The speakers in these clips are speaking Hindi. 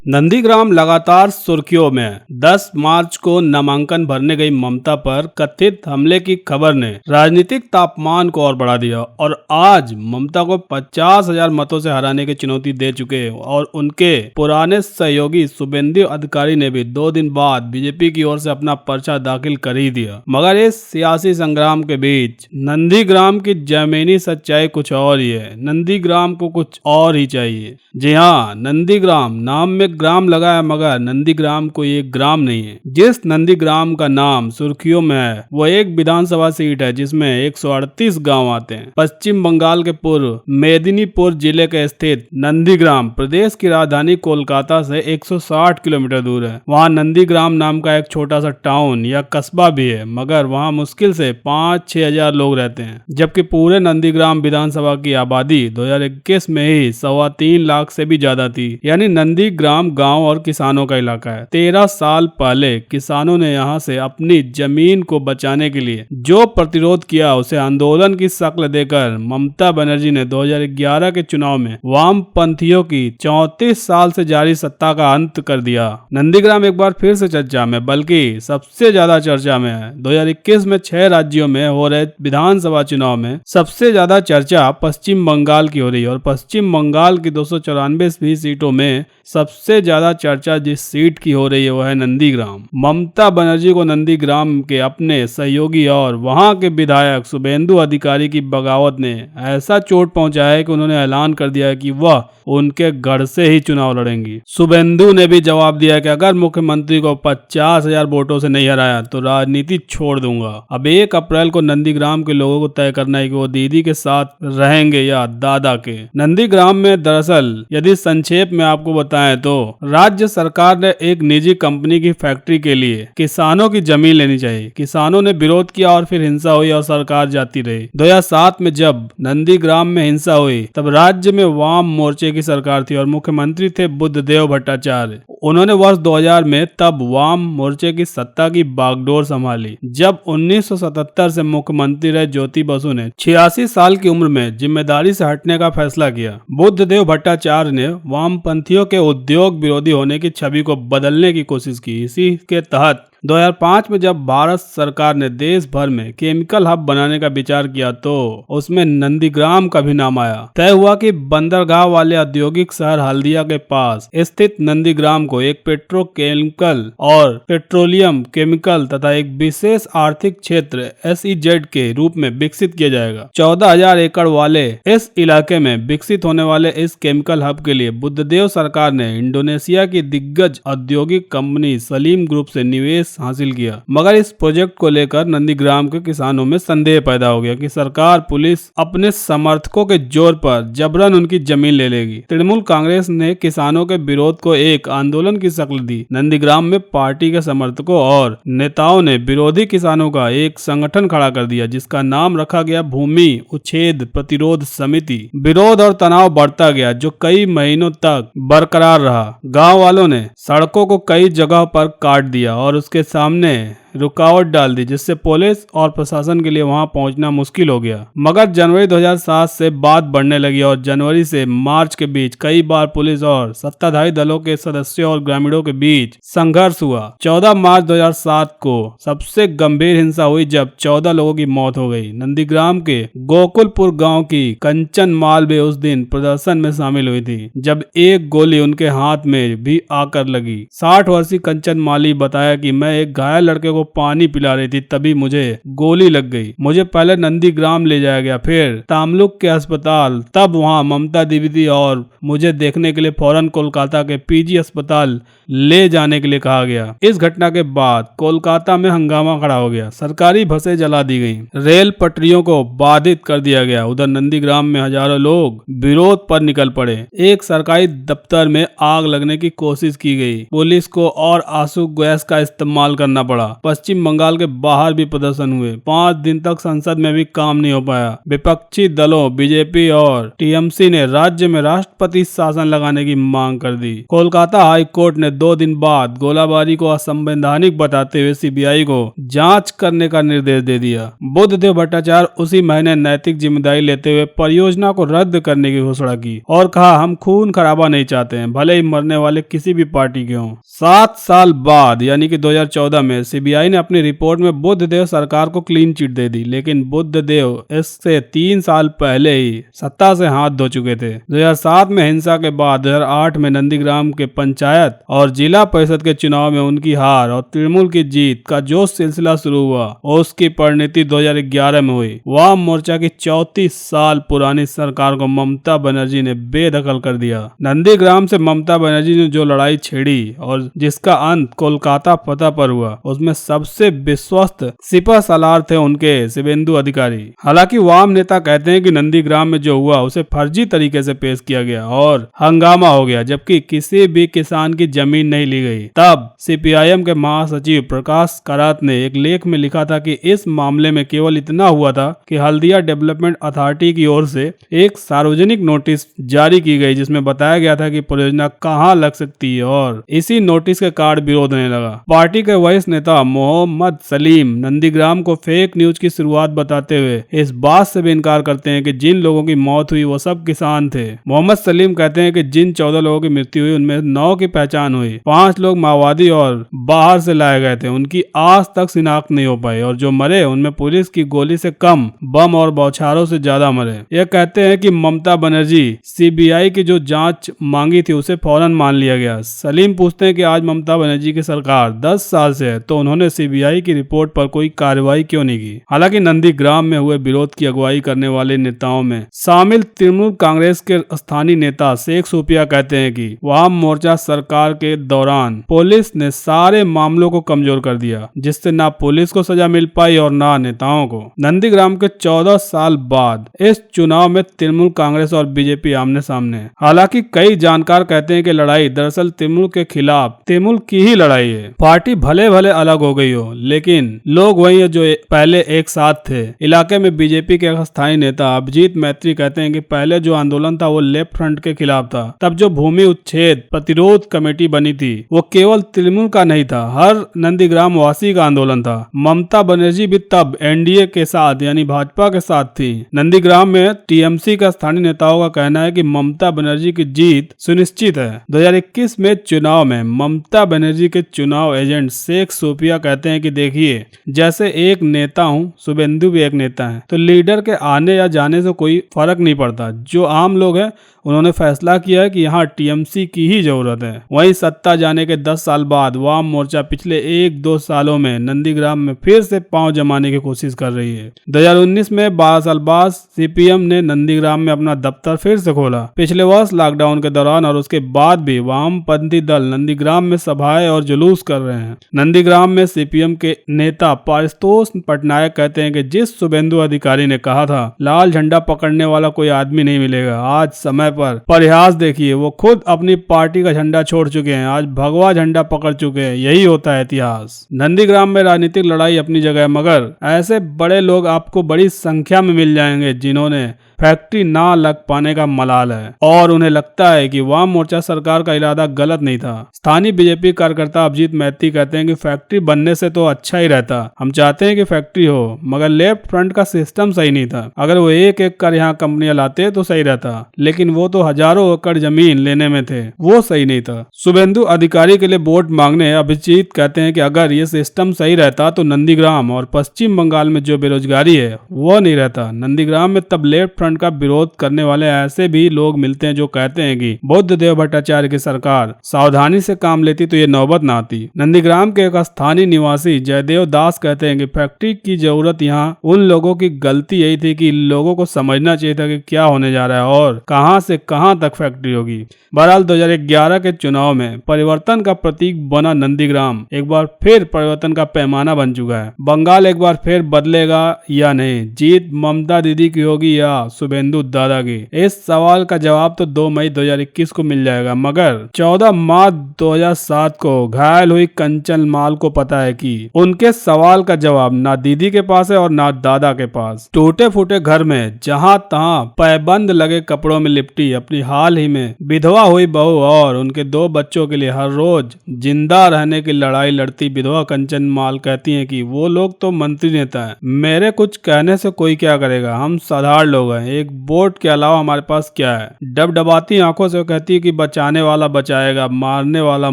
नंदीग्राम लगातार सुर्खियों में। 10 मार्च को नामांकन भरने गई ममता पर कथित हमले की खबर ने राजनीतिक तापमान को और बढ़ा दिया और आज ममता को 50,000 मतों से हराने की चुनौती दे चुके हैं और उनके पुराने सहयोगी शुभेंदु अधिकारी ने भी 2 दिन बाद बीजेपी की ओर से अपना पर्चा दाखिल कर ही दिया। मगर इस सियासी संग्राम के बीच नंदीग्राम की जमीनी सच्चाई कुछ और ही है। नंदीग्राम को कुछ और ही चाहिए। जी हाँ, नंदीग्राम नाम में ग्राम लगा है, मगर नंदीग्राम कोई एक ग्राम नहीं है। जिस नंदीग्राम का नाम सुर्खियों में है वो एक विधानसभा सीट है जिसमें 138 गांव आते हैं। पश्चिम बंगाल के पूर्व मेदिनीपुर जिले के स्थित नंदीग्राम प्रदेश की राजधानी कोलकाता से 160 किलोमीटर दूर है। वहाँ नंदीग्राम नाम का एक छोटा सा टाउन या कस्बा भी है, मगर वहाँ मुश्किल से 5-6 हजार लोग रहते हैं, जबकि पूरे नंदीग्राम विधानसभा की आबादी 2021 में ही 3.25 लाख से भी ज्यादा थी। यानी नंदीग्राम गांव और किसानों का इलाका है। 13 साल पहले किसानों ने यहां से अपनी जमीन को बचाने के लिए जो प्रतिरोध किया उसे आंदोलन की शक्ल देकर ममता बनर्जी ने 2011 के चुनाव में वामपंथियों की 34 साल से जारी सत्ता का अंत कर दिया। नंदीग्राम एक बार फिर से चर्चा में, बल्कि सबसे ज्यादा चर्चा में है। 2021 में 6 राज्यों में हो रहे विधानसभा चुनाव में सबसे ज्यादा चर्चा पश्चिम बंगाल की हो रही है और पश्चिम बंगाल की 294 सीटों में सबसे ज्यादा चर्चा जिस सीट की हो रही है वो है नंदीग्राम। ममता बनर्जी को नंदीग्राम के अपने सहयोगी और वहां के विधायक शुभेंदु अधिकारी की बगावत ने ऐसा चोट पहुंचाया है कि उन्होंने ऐलान कर दिया है कि वह उनके गढ़ से ही चुनाव लड़ेंगी। शुभेंदु ने भी जवाब दिया कि अगर मुख्यमंत्री को 50,000 वोटों से नहीं हराया तो राजनीति छोड़ दूंगा। अब 1 अप्रैल को नंदीग्राम के लोगों को तय करना है कि वो दीदी के साथ रहेंगे या दादा के। नंदीग्राम में दरअसल यदि संक्षेप में आपको बताएं तो राज्य सरकार ने एक निजी कंपनी की फैक्ट्री के लिए किसानों की जमीन लेनी चाहिए। किसानों ने विरोध किया और फिर हिंसा हुई और सरकार जाती रही। 2007 में जब नंदीग्राम में हिंसा हुई तब राज्य में वाम मोर्चे की सरकार थी और मुख्यमंत्री थे बुद्धदेव भट्टाचार्य। उन्होंने वर्ष 2000 में तब वाम मोर्चे की सत्ता की बागडोर संभाली। जब 1977 से मुख्यमंत्री रहे ज्योति बसु ने 86 साल की उम्र में जिम्मेदारी से हटने का फैसला किया। बुद्धदेव भट्टाचार्य ने वामपंथियों के उद्योग विरोधी होने की छवि को बदलने की कोशिश की। इसी के तहत 2005 में जब भारत सरकार ने देश भर में केमिकल हब बनाने का विचार किया तो उसमें नंदीग्राम का भी नाम आया। तय हुआ कि बंदरगाह वाले औद्योगिक शहर हल्दिया के पास स्थित नंदीग्राम को एक पेट्रोकेमिकल और पेट्रोलियम केमिकल तथा एक विशेष आर्थिक क्षेत्र SEZ के रूप में विकसित किया जाएगा। 14,000 एकड़ वाले इस इलाके में विकसित होने वाले इस केमिकल हब के लिए बुद्धदेव सरकार ने इंडोनेशिया की दिग्गज औद्योगिक कंपनी सलीम ग्रुप से निवेश हासिल किया। मगर इस प्रोजेक्ट को लेकर नंदीग्राम के किसानों में संदेह पैदा हो गया कि सरकार पुलिस अपने समर्थकों के जोर पर जबरन उनकी जमीन ले लेगी। तृणमूल कांग्रेस ने किसानों के विरोध को एक आंदोलन की शक्ल दी। नंदीग्राम में पार्टी के समर्थकों और नेताओं ने विरोधी किसानों का एक संगठन खड़ा कर दिया जिसका नाम रखा गया भूमि उच्छेद प्रतिरोध समिति। विरोध और तनाव बढ़ता गया जो कई महीनों तक बरकरार रहा। गाँव वालों ने सड़कों को कई जगह पर काट दिया और उसके सामने रुकावट डाल दी जिससे पुलिस और प्रशासन के लिए वहां पहुंचना मुश्किल हो गया। मगर जनवरी 2007 से बात बढ़ने लगी और जनवरी से मार्च के बीच कई बार पुलिस और सत्ताधारी दलों के सदस्यों और ग्रामीणों के बीच संघर्ष हुआ। 14 मार्च 2007 को सबसे गंभीर हिंसा हुई जब 14 लोगों की मौत हो गई। नंदीग्राम के गोकुलपुर गाँव की कंचन माल भी उस दिन प्रदर्शन में शामिल हुई थी जब एक गोली उनके हाथ में भी आकर लगी। 60 वर्षीय कंचन माली बताया कि मैं एक घायल लड़के को पानी पिला रही थी तभी मुझे गोली लग गई। मुझे पहले नंदीग्राम ले जाया गया, फिर तामलुक के अस्पताल, तब वहां ममता दीदी थी और मुझे देखने के लिए फौरन कोलकाता के PG अस्पताल ले जाने के लिए कहा गया। इस घटना के बाद कोलकाता में हंगामा खड़ा हो गया। सरकारी बसें जला दी गईं, रेल पटरियों को बाधित कर दिया गया। उधर नंदीग्राम में हजारों लोग विरोध पर निकल पड़े। एक सरकारी दफ्तर में आग लगने की कोशिश की गई। पुलिस को और आंसू गैस का इस्तेमाल करना पड़ा। पश्चिम बंगाल के बाहर भी प्रदर्शन हुए। 5 दिन तक संसद में भी काम नहीं हो पाया। विपक्षी दलों बीजेपी और टीएमसी ने राज्य में राष्ट्रपति शासन लगाने की मांग कर दी। कोलकाता हाई कोर्ट ने 2 दिन बाद गोलाबारी को असंवैधानिक बताते हुए सीबीआई को जांच करने का निर्देश दे दिया। बुद्धदेव भट्टाचार्य उसी महीने नैतिक जिम्मेदारी लेते हुए परियोजना को रद्द करने की घोषणा की और कहा, हम खून खराबा नहीं चाहते हैं, भले ही मरने वाले किसी भी पार्टी के हों। 7 साल बाद यानी कि 2014 में सीबीआई ने अपनी रिपोर्ट में बुद्धदेव सरकार को क्लीन चिट दे दी, लेकिन बुद्धदेव इससे 3 साल पहले ही सत्ता से हाथ धो चुके थे। 2007 में हिंसा के बाद 2008 में नंदीग्राम के पंचायत और जिला परिषद के चुनाव में उनकी हार और तृणमूल की जीत का जो सिलसिला शुरू हुआ और उसकी परिणति 2011 में हुई। वाम मोर्चा की 34 साल पुरानी सरकार को ममता बनर्जी ने बेदखल कर दिया। नंदीग्राम से ममता बनर्जी ने जो लड़ाई छेड़ी और जिसका अंत कोलकाता फतह पर हुआ, उसमें सबसे विश्वस्त सिपह सालार थे उनके शुभेंदु अधिकारी। हालांकि वाम नेता कहते हैं कि नंदीग्राम में जो हुआ उसे फर्जी तरीके से पेश किया गया और हंगामा हो गया, जबकि किसी भी किसान की जमीन नहीं ली गई। तब सीपीआईएम के महासचिव प्रकाश करात ने एक लेख में लिखा था कि इस मामले में केवल इतना हुआ था कि हल्दिया डेवलपमेंट अथॉरिटी की ओर से एक सार्वजनिक नोटिस जारी की गई, जिसमें बताया गया था कि परियोजना कहां लग सकती है और इसी नोटिस के कारण विरोध होने लगा। पार्टी के वरिष्ठ नेता मोहम्मद सलीम नंदीग्राम को फेक न्यूज की शुरुआत बताते हुए इस बात से भी इनकार करते हैं कि जिन लोगों की मौत हुई वो सब किसान थे। मोहम्मद सलीम कहते हैं कि जिन 14 लोगों की मृत्यु हुई उनमें 9 की पहचान हुई। 5 लोग माओवादी और बाहर से लाए गए थे, उनकी आज तक शिनाख्त नहीं हो पाई और जो मरे उनमें पुलिस की गोली से कम, बम और बौछारों से ज्यादा मरे। यह कहते हैं कि ममता बनर्जी सीबीआई की जो जांच मांगी थी उसे फौरन मान लिया गया। सलीम पूछते हैं कि आज ममता बनर्जी की सरकार 10 साल से है तो उन्होंने सीबीआई की रिपोर्ट पर कोई कार्रवाई क्यों नहीं की। हालांकि नंदीग्राम में हुए विरोध की अगुवाई करने वाले नेताओं में शामिल तृणमूल कांग्रेस के स्थानीय नेता शेख सूपिया कहते हैं कि वाम मोर्चा सरकार के दौरान पुलिस ने सारे मामलों को कमजोर कर दिया, जिससे ना पुलिस को सजा मिल पाई और ना नेताओं को। नंदीग्राम के 14 साल बाद इस चुनाव में तृणमूल कांग्रेस और बीजेपी आमने सामने है। हालांकि कई जानकार कहते हैं कि लड़ाई दरअसल तृणमूल के खिलाफ तृणमूल की ही लड़ाई है। पार्टी भले भले अलग हो गई हो, लेकिन लोग वही है जो पहले एक साथ थे। इलाके में बीजेपी के स्थानीय नेता अभिजीत मैत्री कहते हैं कि पहले जो आंदोलन था वो लेफ्ट फ्रंट के खिलाफ था। तब जो भूमि उच्छेद प्रतिरोध कमेटी बनी थी वो केवल तृणमूल का नहीं था, हर नंदीग्राम वासी का आंदोलन था। ममता बनर्जी भी तब एनडीए के साथ यानी भाजपा के साथ थी। नंदीग्राम में टीएमसी का स्थानीय नेताओं का कहना है कि ममता बनर्जी की जीत सुनिश्चित है। 2021 में चुनाव में ममता बनर्जी के चुनाव एजेंट शेख सूपिया कहते हैं कि देखिए, जैसे एक नेता हूँ, शुभेंदु भी एक नेता है, तो लीडर के आने या जाने से कोई फर्क नहीं पड़ता। जो आम लोग हैं उन्होंने फैसला किया है कि यहाँ टीएमसी की ही जरूरत है। वहीं सत्ता जाने के 10 साल बाद वाम मोर्चा पिछले 1-2 सालों में नंदीग्राम में फिर से पांव जमाने की कोशिश कर रही है। 2019 में 12 साल बाद सीपीएम ने नंदीग्राम में अपना दफ्तर फिर से खोला। पिछले वर्ष लॉकडाउन के दौरान और उसके बाद भी वामपंथी दल नंदीग्राम में सभाएं और जुलूस कर रहे हैं। नंदीग्राम में सीपीएम के नेता पारितोष पटनायक कहते हैं कि जिस शुभेंदु अधिकारी ने कहा था लाल झंडा पकड़ने वाला कोई आदमी नहीं मिलेगा, आज समय पर प्रयास देखिए, वो खुद अपनी पार्टी का झंडा छोड़ चुके हैं, आज भगवा झंडा पकड़ चुके हैं। यही होता है इतिहास। नंदीग्राम में राजनीतिक लड़ाई अपनी जगह, मगर ऐसे बड़े लोग आपको बड़ी संख्या में मिल जाएंगे जिन्होंने फैक्ट्री ना लग पाने का मलाल है और उन्हें लगता है कि वाम मोर्चा सरकार का इरादा गलत नहीं था। स्थानीय बीजेपी कार्यकर्ता अभिजीत मैत्री कहते हैं कि फैक्ट्री बनने से तो अच्छा ही रहता, हम चाहते हैं कि फैक्ट्री हो, मगर लेफ्ट फ्रंट का सिस्टम सही नहीं था। अगर वो एक एक कर यहाँ कंपनियां लाते तो सही रहता, लेकिन वो तो हजारों एकड़ जमीन लेने में थे, वो सही नहीं था। शुभेंदु अधिकारी के लिए वोट मांगने अभिजीत कहते हैं कि अगर ये सिस्टम सही रहता तो नंदीग्राम और पश्चिम बंगाल में जो बेरोजगारी है वो नहीं रहता। नंदीग्राम में तब लेफ्ट का विरोध करने वाले ऐसे भी लोग मिलते हैं जो कहते हैं कि बुद्धदेव भट्टाचार्य की सरकार सावधानी से काम लेती तो ये नौबत ना आती। नंदीग्राम के एक स्थानीय निवासी जयदेव दास कहते हैं कि फैक्ट्री की जरूरत यहाँ उन लोगों की गलती यही थी कि लोगों को समझना चाहिए था कि क्या होने जा रहा है और कहां से कहां तक फैक्ट्री होगी। बहरहाल 2011 के चुनाव में परिवर्तन का प्रतीक बना नंदीग्राम एक बार फिर परिवर्तन का पैमाना बन चुका है। बंगाल एक बार फिर बदलेगा या नहीं, जीत ममता दीदी की होगी या शुभेंदु दादा की? इस सवाल का जवाब तो 2 मई 2021 को मिल जाएगा, मगर 14 मार्च 2007 को घायल हुई कंचन माल को पता है कि उनके सवाल का जवाब ना दीदी के पास है और ना दादा के पास। टूटे फूटे घर में जहां तहां पैबंद लगे कपड़ों में लिपटी अपनी हाल ही में विधवा हुई बहू और उनके 2 बच्चों के लिए हर रोज जिंदा रहने की लड़ाई लड़ती विधवा कंचन माल कहती हैं कि वो लोग तो मंत्री नेता हैं, मेरे कुछ कहने से कोई क्या करेगा, हम साधारण लोग हैं, एक वोट के अलावा हमारे पास क्या है। डबडबाती आंखों से कहती है कि बचाने वाला बचाएगा, मारने वाला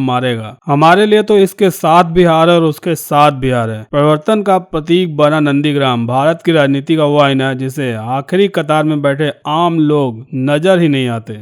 मारेगा। हमारे लिए तो इसके साथ भी हार है और उसके साथ भी हार है। परिवर्तन का प्रतीक बना नंदीग्राम भारत की राजनीति का वो आईना है जिसे आखिरी कतार में बैठे आम लोग नजर ही नहीं आते।